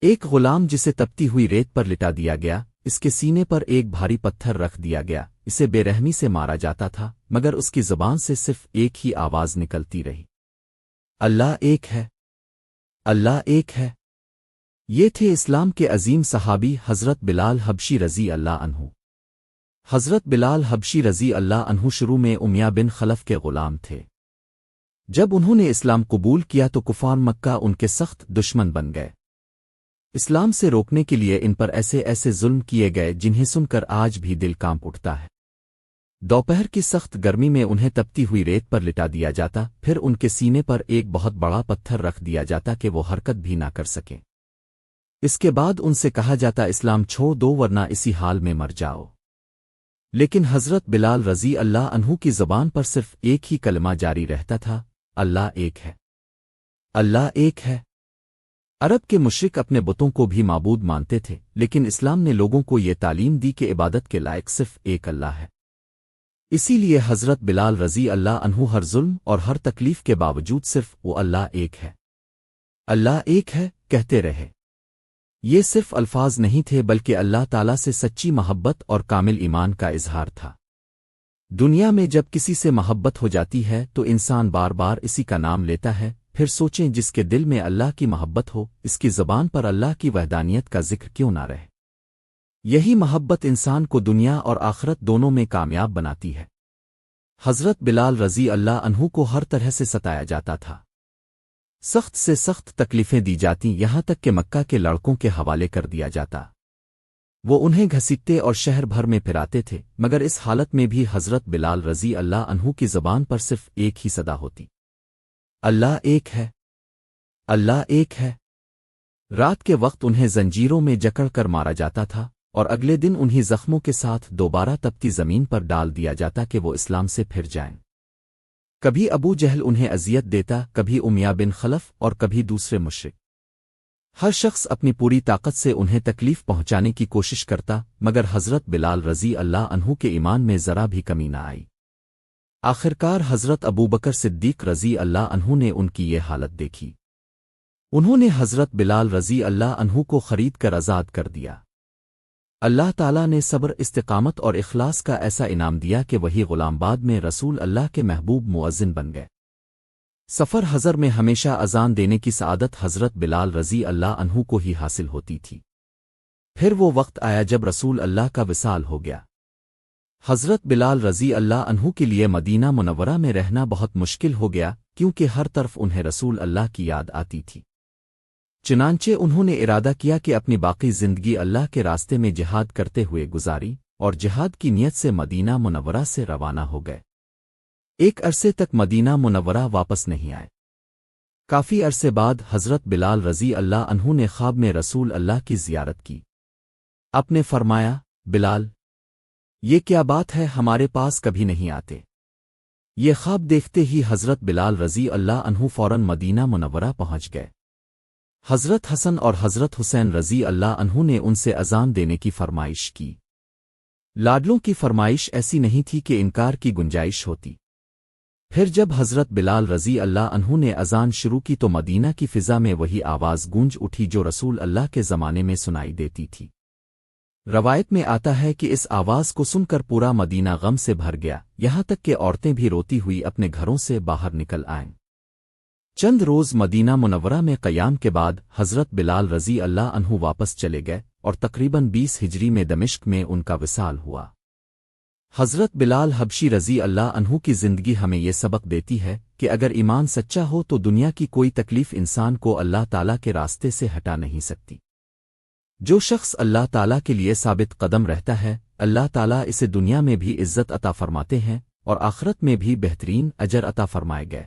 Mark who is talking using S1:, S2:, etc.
S1: ایک غلام جسے تپتی ہوئی ریت پر لٹا دیا گیا، اس کے سینے پر ایک بھاری پتھر رکھ دیا گیا، اسے بے رحمی سے مارا جاتا تھا مگر اس کی زبان سے صرف ایک ہی آواز نکلتی رہی، اللہ ایک ہے، اللہ ایک ہے۔ یہ تھے اسلام کے عظیم صحابی حضرت بلال حبشی رضی اللہ عنہ۔ حضرت بلال حبشی رضی اللہ عنہ شروع میں امیہ بن خلف کے غلام تھے۔ جب انہوں نے اسلام قبول کیا تو کفار مکہ ان کے سخت دشمن بن گئے۔ اسلام سے روکنے کے لیے ان پر ایسے ایسے ظلم کیے گئے جنہیں سن کر آج بھی دل کانپ اٹھتا ہے۔ دوپہر کی سخت گرمی میں انہیں تپتی ہوئی ریت پر لٹا دیا جاتا، پھر ان کے سینے پر ایک بہت بڑا پتھر رکھ دیا جاتا کہ وہ حرکت بھی نہ کر سکیں۔ اس کے بعد ان سے کہا جاتا اسلام چھوڑ دو ورنہ اسی حال میں مر جاؤ۔ لیکن حضرت بلال رضی اللہ عنہ کی زبان پر صرف ایک ہی کلمہ جاری رہتا تھا، اللہ ایک ہے، اللہ ایک ہے۔ عرب کے مشرک اپنے بتوں کو بھی معبود مانتے تھے، لیکن اسلام نے لوگوں کو یہ تعلیم دی کہ عبادت کے لائق صرف ایک اللہ ہے۔ اسی لیے حضرت بلال رضی اللہ عنہ ہر ظلم اور ہر تکلیف کے باوجود صرف وہ اللہ ایک ہے، اللہ ایک ہے کہتے رہے۔ یہ صرف الفاظ نہیں تھے بلکہ اللہ تعالیٰ سے سچی محبت اور کامل ایمان کا اظہار تھا۔ دنیا میں جب کسی سے محبت ہو جاتی ہے تو انسان بار بار اسی کا نام لیتا ہے، پھر سوچیں جس کے دل میں اللہ کی محبت ہو، اس کی زبان پر اللہ کی وحدانیت کا ذکر کیوں نہ رہے۔ یہی محبت انسان کو دنیا اور آخرت دونوں میں کامیاب بناتی ہے۔ حضرت بلال رضی اللہ عنہ کو ہر طرح سے ستایا جاتا تھا، سخت سے سخت تکلیفیں دی جاتی، یہاں تک کہ مکہ کے لڑکوں کے حوالے کر دیا جاتا۔ وہ انہیں گھسیٹتے اور شہر بھر میں پھراتے تھے، مگر اس حالت میں بھی حضرت بلال رضی اللہ عنہ کی زبان پر صرف ایک ہی صدا ہوتی، اللہ ایک ہے، اللہ ایک ہے۔ رات کے وقت انہیں زنجیروں میں جکڑ کر مارا جاتا تھا اور اگلے دن انہی زخموں کے ساتھ دوبارہ تپتی زمین پر ڈال دیا جاتا کہ وہ اسلام سے پھر جائیں۔ کبھی ابو جہل انہیں اذیت دیتا، کبھی امیہ بن خلف اور کبھی دوسرے مشرک۔ ہر شخص اپنی پوری طاقت سے انہیں تکلیف پہنچانے کی کوشش کرتا، مگر حضرت بلال رضی اللہ عنہ کے ایمان میں ذرا بھی کمی نہ آئی۔ آخرکار حضرت ابوبکر صدیق رضی اللہ عنہ نے ان کی یہ حالت دیکھی۔ انہوں نے حضرت بلال رضی اللہ عنہ کو خرید کر آزاد کر دیا۔ اللہ تعالیٰ نے صبر، استقامت اور اخلاص کا ایسا انعام دیا کہ وہی غلام بعد میں رسول اللہ کے محبوب مؤذن بن گئے۔ سفر حضر میں ہمیشہ اذان دینے کی سعادت حضرت بلال رضی اللہ عنہ کو ہی حاصل ہوتی تھی۔ پھر وہ وقت آیا جب رسول اللہ کا وصال ہو گیا۔ حضرت بلال رضی اللہ عنہ کے لیے مدینہ منورہ میں رہنا بہت مشکل ہو گیا، کیونکہ ہر طرف انہیں رسول اللہ کی یاد آتی تھی۔ چنانچہ انہوں نے ارادہ کیا کہ اپنی باقی زندگی اللہ کے راستے میں جہاد کرتے ہوئے گزاری، اور جہاد کی نیت سے مدینہ منورہ سے روانہ ہو گئے۔ ایک عرصے تک مدینہ منورہ واپس نہیں آئے۔ کافی عرصے بعد حضرت بلال رضی اللہ عنہ نے خواب میں رسول اللہ کی زیارت کی۔ آپ نے فرمایا، بلال، یہ کیا بات ہے، ہمارے پاس کبھی نہیں آتے؟ یہ خواب دیکھتے ہی حضرت بلال رضی اللہ عنہ فوراً مدینہ منورہ پہنچ گئے۔ حضرت حسن اور حضرت حسین رضی اللہ عنہ نے ان سے اذان دینے کی فرمائش کی۔ لاڈلوں کی فرمائش ایسی نہیں تھی کہ انکار کی گنجائش ہوتی۔ پھر جب حضرت بلال رضی اللہ عنہ نے اذان شروع کی تو مدینہ کی فضا میں وہی آواز گونج اٹھی جو رسول اللہ کے زمانے میں سنائی دیتی تھی۔ روایت میں آتا ہے کہ اس آواز کو سن کر پورا مدینہ غم سے بھر گیا، یہاں تک کہ عورتیں بھی روتی ہوئی اپنے گھروں سے باہر نکل آئیں۔ چند روز مدینہ منورہ میں قیام کے بعد حضرت بلال رضی اللہ عنہ واپس چلے گئے اور تقریباً 20 ہجری میں دمشق میں ان کا وصال ہوا۔ حضرت بلال حبشی رضی اللہ عنہ کی زندگی ہمیں یہ سبق دیتی ہے کہ اگر ایمان سچا ہو تو دنیا کی کوئی تکلیف انسان کو اللہ تعالیٰ کے راستے سے ہٹا نہیں سکتی۔ جو شخص اللہ تعالیٰ کے لیے ثابت قدم رہتا ہے، اللہ تعالیٰ اسے دنیا میں بھی عزت عطا فرماتے ہیں اور آخرت میں بھی بہترین اجر عطا فرمائے گئے۔